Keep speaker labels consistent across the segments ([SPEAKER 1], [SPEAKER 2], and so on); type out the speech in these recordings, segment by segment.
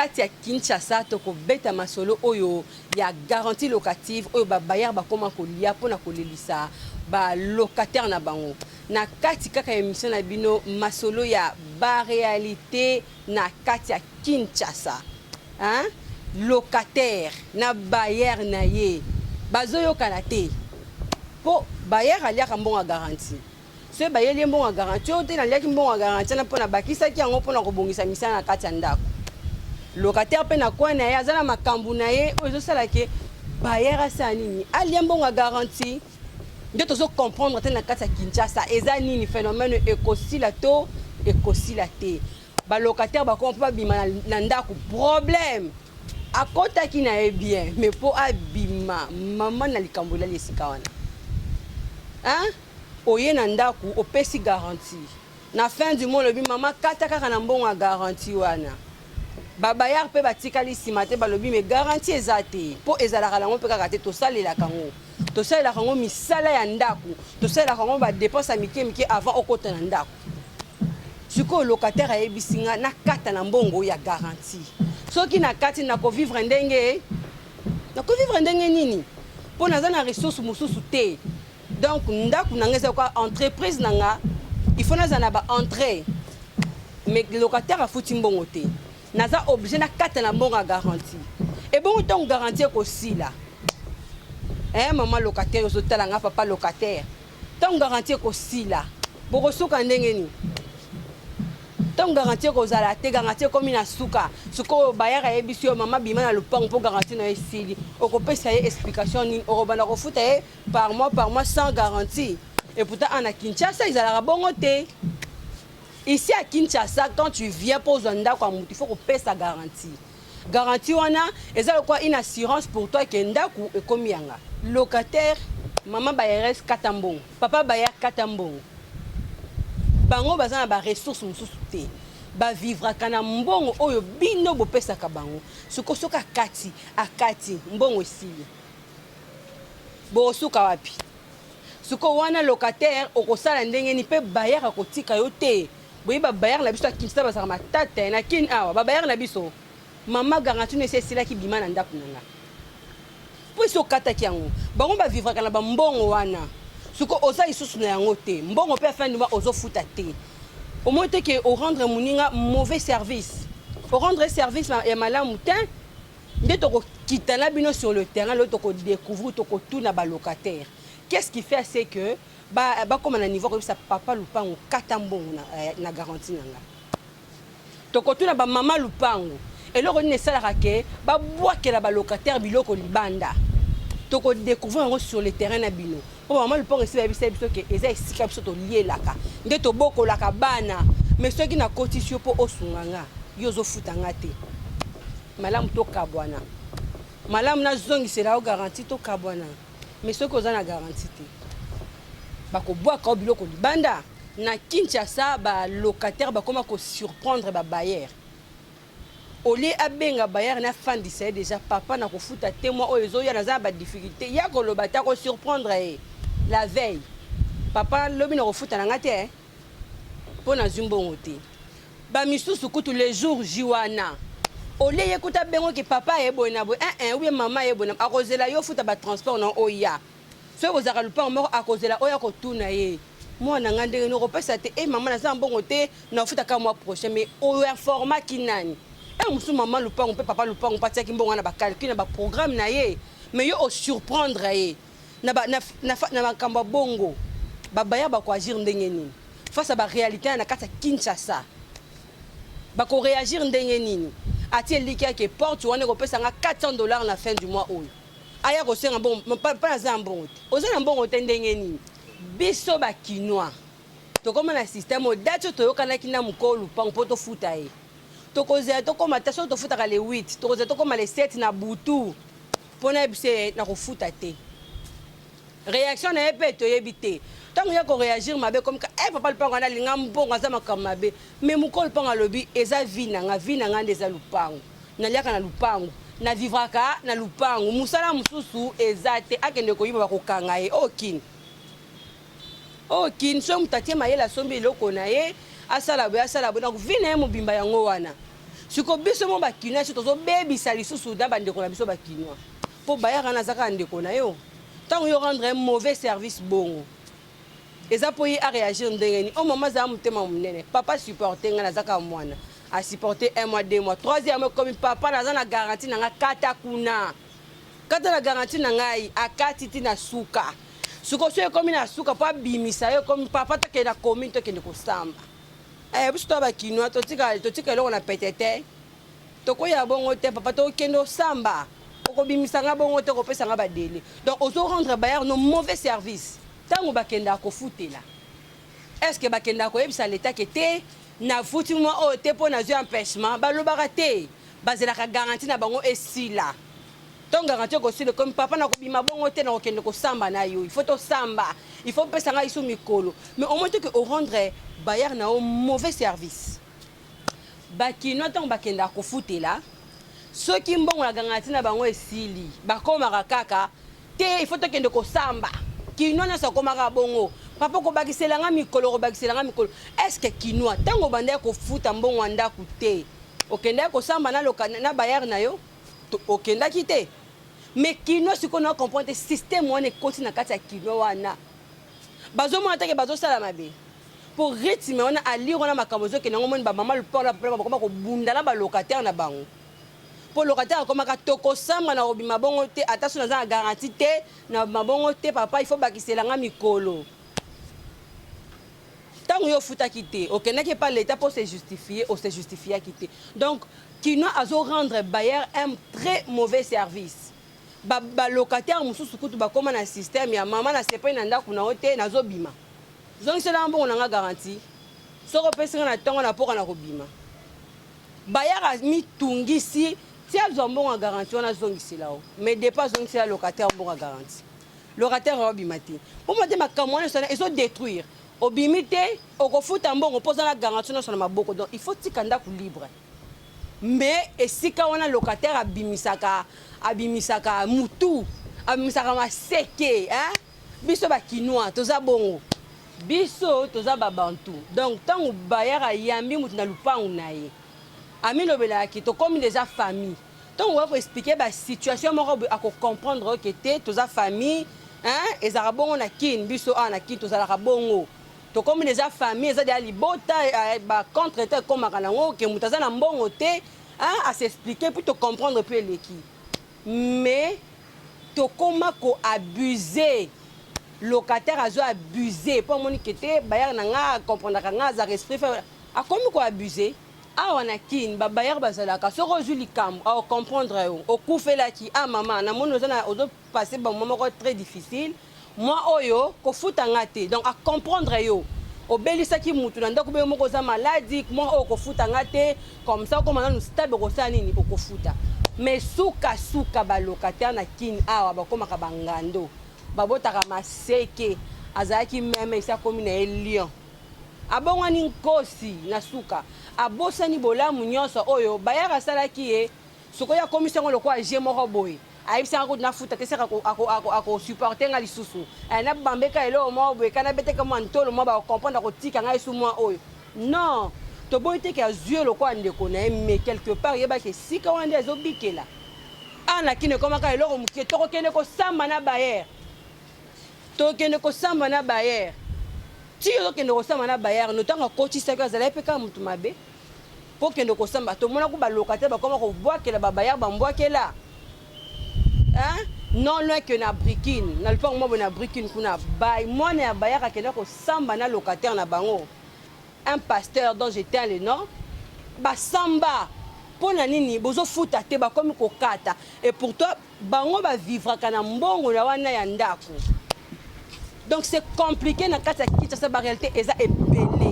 [SPEAKER 1] kati ya Kinshasa toko beta masolo oyo ya garantie locative oyo ba bailleur ba koma ko lia pona ko lelisa ba locataire na bango na kati kaka émission na bino masolo ya ba réalité na kati ya Kinshasa hein locataire na bailleur na ye bazoyo kanate po bailleur aliaka mbongo garantie ce bailleur li mbongo garantie o te na liaki mbongo garantie na pona bakisa ki yango pona ko bongisa misana na kati ya ndako locataire pe na kwa na ye azala makambu na ye oyo ezosala ke bailleur asala nini alia mbongo garantie nde tozo comprendre te na kati ya Kinshasa eza nini phénomène ekosila to ekosila te balocataire bakoma mpo babima na ndako problème akotaki na ye bien mais mpo abima mama na likambo elali esika wana hein? Oye na ndako opesi garantie na fin du mois lobi mama kata kaka na mbongo ya garantie wana babayar pe batikali nsima te balobi me garantie eza te mpo ezalaka nango mpe kaka te tosalelaka yango misala ya ndako tosalelaka yango badepense ya mike mike avant okota na ndako sikoyo locataire ayebisi nga nakata na mbongo ya garantie soki na kati nakovivre ndenge nini mpo naza na ressource mosusu te donc ndako nanga eza kwa entreprise nanga il faut naza na ba entrée mais locataire afuti mbongo te naza obligé na kata na mbongo ya garantie et bongo ntongo garantie ekosila mama locataire ozotala nga papa locataire ntongo garantie ekosila bokosuka ndenge nini ntongo garantie ekozala te garantie ekomi na suka sikoyo bailleur ayebisi yo mama bima na lopango mpo garantie na yo esili okopesa ye explication nini okobanda kofuta ye par mois sans garantie et pourtant ana Kinshasa ezalaka bongo te. Ici à Kinshasa, quand tu viens pour ndako il faut payer sa garantie. Garantie wana, eza quoi une assurance pour toi que ndako est comme yanga. Locataire, maman bayeres katambong, papa bayer katambong. Bango bazana ba ressources mususu te. Ba vivre kana mbongo oyo bino bo pesa ka bango. Suko soka akati mbongo esili. Bo suka wapi? Suko wana locataire okosala ndenge ni pe bayer akotika yo te. Boye ba bailleur na biso Kinshasa basaka matata na kin awa ba bailleur na biso mama garantie ne sesila ki bima na ndako nanga po so kata ki yango bango ba vivre kana ba mbongo wana suko oza isusu na yango te mbongo pe fin du mois ozo futa te au moins te ke au rendre muninga mauvais service au rendre service ya malamu te nde toko kitana bino sur le terrain lo toko découvrir toko tout na ba locataire qu'est-ce qui fait c'est que ba comme na niveau comme ça papa lupango katambongo na garantie nanga tokotuna ba mama lupango eloko ni esalaka ke ba bwakela ba locataire biloko libanda toko découvrir ngo sur le terrain na bino po mama lupango esi ba biso ke eza esika biso to lielaka nde to bokolaka bana mais soki na cotisation po osunganga yozo futanga te malamu to kabwana malamu na zongisela o garantie to kabwana mais soki oza na garantie te bako boaka biloko libanda na Kinshasa ba locataire bakoma ko surprendre ba bailleur oli abenga bailleur na fin d'essai déjà papa na ko futa témoin oyo zoya na za ba difficulté ya ko lobata ko surprendre la veille papa lobi na ko futa na ngate po na zumbongo te ba misusu kutu les jours jiwana oli yekuta bengo ke papa ebona bo ou bien maman ebona akozela yo futa ba transport na oya so vous avez le pain mort à cause de la oya kotuna ye moi na ngande no kopesa te maman na za mbongo te na futa ka mois prochain mais au format kinani musu maman le pain pe papa le pain patia ki mbongo na ba calcul na ba programme na ye mais yo au surprendre ye na makamba bongo babaya ba ko agir ndenge nini face à ba réalité na kata Kinshasa ba ko réagir ndenge nini ati eliki ke porte wana kopesa nga $400 na fin du mois oyo aya ko senga bon pas na za mbongo te ozana mbongo te ndenge nini biso ba kinois to koma na système date to yokana kina mukolu pa mpoto futa ye to kozela to koma taso to futa ka le 8 to kozela to koma le 7 na butu pona bise na ko futa te réaction na epé to yebité tant ya ko réagir mabe comme ka papa le pango na linga mbongo za makamabe mais mukolu panga lobi eza vina nga ndeza lupango na liaka na lupango na vivraka na lupango musala mususu ezate akende ko yiba bakokanga ye okin so mutatie mayela sombi loko na ye asala bo na vina ye mobimba yango wana siko biso mo bakinois so tozo bebisa lisusu da bandeko na biso bakinois po bayaka na zaka ndeko na yo tant yo rendre un mauvais service bongo eza po yi a réagir ndenge ni au moment za mutema munene papa supporter nga na zaka mwana a supporter 1 mois 2 mois 3e mois comme papa na za na garantie na nga kata kuna kata na garantie na ngai akati tina suka suko so comme na suka pa bimisa yo comme papa to ke na commune to ke ndeko samba biso to bakinois totika eloko na petete tokoya bongo te papa tokende samba okobimisa nga bongo te kopesa nga badele donc ozo rendre bayar no mauvais service tango bakenda kofutela est-ce que bakenda koyebisa l'état ke te na futi moi o te po na zwi empêchement balobaka te bazelaka garantie na bango esila donc garantie kosila comme papa na kobima bongo te na kokende kosamba na yo il faut to samba il faut pesa nga iso mikolo mais au moins que au rendre bayar na o mauvais service bakino tango bakenda kofutela soki mbongo na garantie na bango esili bakomaka kaka te il faut tokende kosamba kino na sakomaka bongo papa ko bakiselanga mikolo est-ce que kinoa tango banda ko futa mbongo ndako te okenda ko samba na lokana na bayar na yo okenda kite mais kinoa siko na comprendre système wana ekoti na kati ya kinoa wana bazo mona take bazo sala mabe pour rythme wana ali wana makambo zo kenango moni ba mama le port la problème ko bunda na ba locataire na bango pour locataire comme ka toko samba na obima bongo te attention na za garantie te na mabongo te papa il faut bakiselanga mikolo tant yo futa kité okenda ke pas l'état pour se justifier ou se justifier kité donc kino azo rendre bailleur un très mauvais service ba locataire mususu kutu ba koma na système ya mama na sepa na ndako na hote na zo bima zongi sela mbongo na nga garantie soko pesinga na tongo na poka na kobima bailleur mi tungisi si elles ont bon garantie on a zongisi là mais dépasse zongisi la locataire bon garantie locataire va bimati pour moi de ma camone ça ils ont détruire obimité okofuta mbongo posa na garantie na sona maboko donc il faut tikanda ku libre mais esika wana locataire abimisaka mutu abimisaka maseke hein biso ba kinois toza bongo biso toza ba bantu donc tant bayara yambi mutu na lupangu na ye ami lobela ki to comme déjà famille donc on va expliquer la situation moko à comprendre que te toza famille hein ezara bongo na kin biso na kin toza la bongo to comme déjà famille eza dia libota ba contre te comme kanango ke mutaza na mbongo te hein à s'expliquer pour te comprendre peu leki mais to koma ko abuser locataire azo abuser pour monique te bayar na nga comprendre ka nga za esprit a comme ko abuser ah on a kin ba bayar bazalaka so rozuli kam a comprendre o kufela ki maman na mono zana ozo passer ba moment très difficile moi oyo ko futa ngate donc à comprendre yo obelisa ki mutu na ndako be moko za maladie moi o ko futa ngate comme ça comme on stable ko sa nini o ko futa mais suka ba locataire na kin awa ba koma ka bangando ba botaka maseke azaki même ça comme na lion abongwani nkosi na suka abosani bolamu nyonso oyo bayaka salaki ye sokoya commission lokwa je moko boy ayibisa ko na futa te seka ako supporter nga lisusu na bambeka elo mo boy kana beteka mo ntolo mo ba comprendre ko tika nga isu mo oyo non to boy te ka zio lokwa ndeko na mais quelque part yeba ke sika wande ezobikela ana kine koma ka elo mukie to ko kene ko samba na bayer to kene ko samba na bayer si yo kende kosamba na bayar no tanga kotisa ka zala epeka mutu mabe po kende kosamba to mona ko ba locataire ba koma ko boakela ba bayar ba mboakela hein non loin que na brikine na le pas mo na brikine kuna bay moi na bayar akenda kosamba na locataire na bango un pasteur dont j'étais le nom ba samba pona nini bozo futa te ba komi ko kata et pour toi bango ba vivre kana mbongo na wana ya ndako. Donc c'est compliqué na kati ya Kinshasa ba réalité eza ebele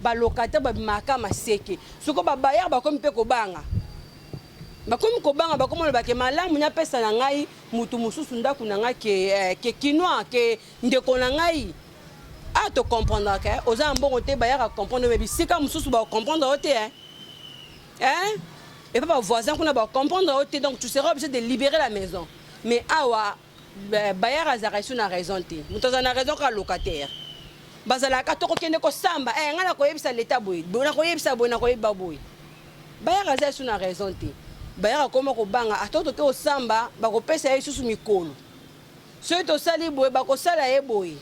[SPEAKER 1] ba locataire ba maka maseke soko ba bayar ba komi pe ko banga ba komi ko banga ba komo ba ke malamu nya pesa na ngai mutu mususu ndako na ngai ke kinoa ke ndeko na ngai a to comprendre que oza mbongo te bayar a comprendre mais bisika mususu ba comprendre ote hein et pas voisin kuna ba comprendre ote donc tu seras obligé de libérer la maison mais awa bayar azaraisu na raison te mutu na raison ka locataire bazala ka to ko kende ko samba nga na ko yebisa l'état boy na ko yebisa boy na ko yeba boy Bayar aza sur na raison te. Bayar akoma ko banga atoto ke osamba bakopesa ye susu mikolo. Soki tosali boye bakosala ye boye.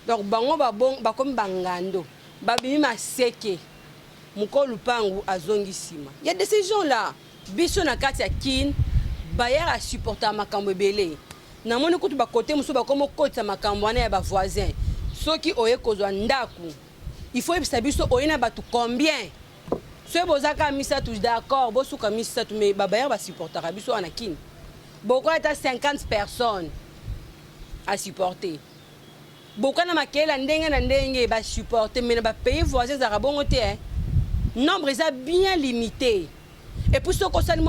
[SPEAKER 1] Donc bango babong bakomi bangando. Babimi maseke. Mukolu pangu azongi sima. Il y a des ces gens là. Biso na kati ya kin bayar a supporter makambo ebele. Na moni kutu ba côté musu ba komo kotsa makambo wana ya ba voisin. Soki oye kozwa ndaku. Il faut ebisa biso oye na batu combien. Soki bozaka misa tous d'accord, bosuka misa tu mais ba bayar ba supporter biso ana kin. Boko eta 50 personnes à supporter. Beaucoup na makela ndenge na ndenge ba supporter mais na ba pays voisins za bongo te hein. Nombre est bien limité. Et pour ce qu'on s'est dit,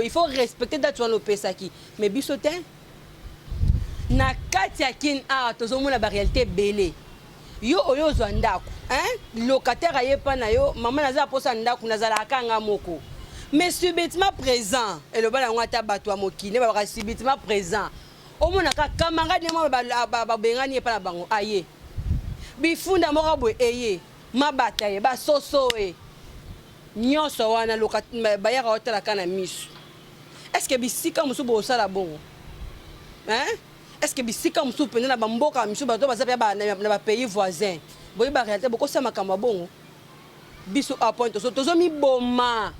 [SPEAKER 1] il faut respecter date sur nos pesaki. Mais bisotin, na katia kin a tozomo la réalité belé. Yo oyo zwandaku, hein? Locataire aye pa na yo, maman naza posa ndaku nazala kanga moko. Mais subitement présent, et le bala ngata batwa mokine ba subitement présent. Omona ka camarade mo ba bengani pa na bango aye. Bifunda moko boye eye. Ma bataille ba soso e nyonso wana bayaka otala kana misu. Est-ce que bisika musu bo sala bon, hein? Est-ce que bisika musu pende na bamboka misu bato bazapya na ba pays voisin boyi ba réalité boko sama kama bon biso a point tozo mi boma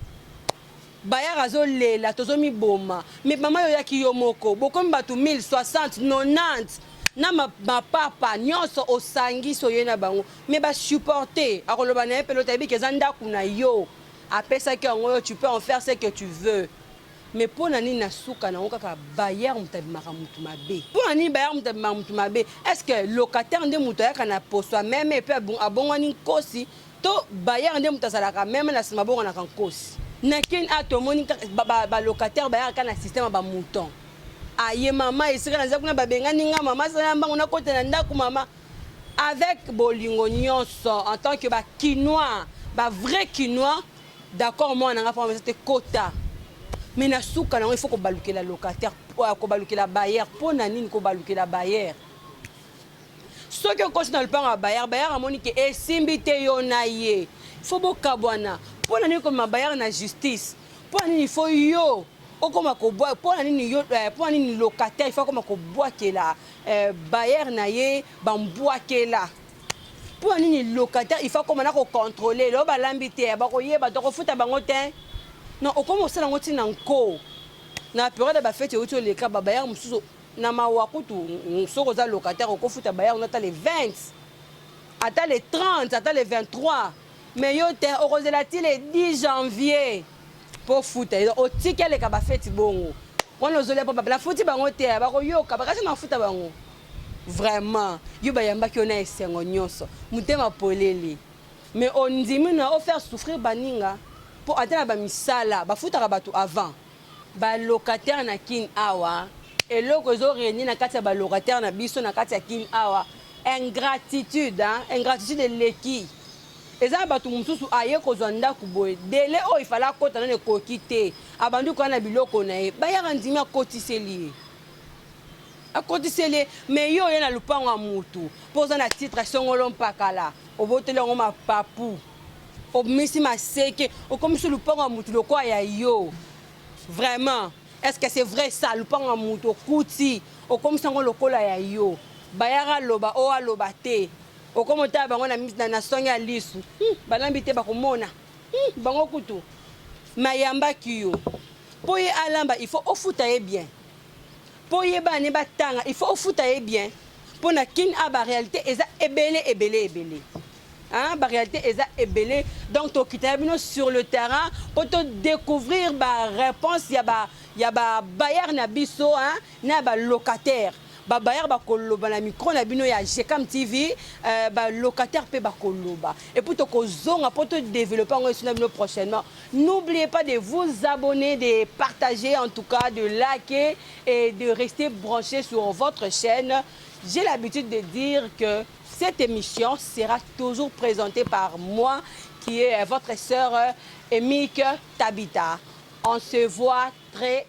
[SPEAKER 1] bayaka zo lela tozo mi boma mais mama yo yaki yo moko boko mbatu 1060 90 na ma papa nyonso osangi soye na bango mais ba supporter akoloba na pelote bi kezanda kuna yo apesa que ngo tu peux en faire ce que tu veux mais pour nani na suka na kaka bayar mutabi makamutu mabe pour nani bayar mutabi makamutu mabe est-ce que locataire nde muto ya kana poswa même et puis abongwani kosi to bayar nde mutasala ka même na sima bongo na kankosi na ken atomoni ba locataire bayar kana système ba mouton. Aye maman esika na zakuna babengani nga mama sana mbango na kote na ndaku mama avec bolingo nyonso en tant que ba quinois ba vrai quinois d'accord moi na nga fa c'était quota mais na suka na il faut ko balukela locataire ko balukela bailleur pour na nini ko balukela bailleur ce que ko na le pan bailleur amoni ke esimbi te yo na ye faut bokabwana pour na nini ko bailleur na justice pour nini il faut yo okoma ko bois pour nini yo pour nini locataire il faut koma ko bois ke la bailleur na ye bambois ke la pour nini locataire il faut koma na ko contrôler lo balambi te ba ko yeba to ko futa bango te non okoma osala ngoti na nko na période ba fête oto le ka ba bailleur mususu na mawakutu soko za locataire ko futa bailleur na ta les 20 ata les 30 ata les 23 mais yo te okozela-t-il le 10 janvier pour foutre au ticket les kaba fête bongo on nous olé pas la fouti bango te ba ko yoka ba kasi na futa bango vraiment yo ba yamba ki ona esengo nyonso mutema polele mais on ndimi na faire souffrir baninga pour atteindre ba misala ba futa ba tout avant ba locataire na kin awa et loko zo réuni na kati ba locataire na biso na kati ya kin awa ingratitude ingratitude de l'équipe. Et ça, mususu aye kozwa ndaku boye délai o il fallait kota na koki te abandu ko na biloko na ye bayaka ndimi akotiseli mais yo ye na lupango ya mutu poza na titre songolo mpaka la obotele ngo mapapu obimisi maseke okomisi lupango ya mutu lokwa ya yo vraiment est-ce que c'est vrai ça lupango ya mutu okuti okomisi ngo lokola ya yo bayaka loba o aloba te okomo ta bango na songa lisu balambi te bakomona bango kutu mayamba kiyo po ye alamba il faut ofuta ye bien po ye bane batanga il faut ofuta ye bien po na kin a ba réalité eza ebele hein ba réalité eza ebele donc to kitabino sur le terrain pour te découvrir ba réponse ya ba bayar na biso hein na ba locataire babayar bakoloba na micro na bino ya GCAM TV ba locataire pe bakoloba et pour to kozonga pour te développer en sur bino prochainement n'oubliez pas de vous abonner de partager en tout cas de liker et de rester branché sur votre chaîne. J'ai l'habitude de dire que cette émission sera toujours présentée par moi qui est votre sœur Emike Tabita. On se voit très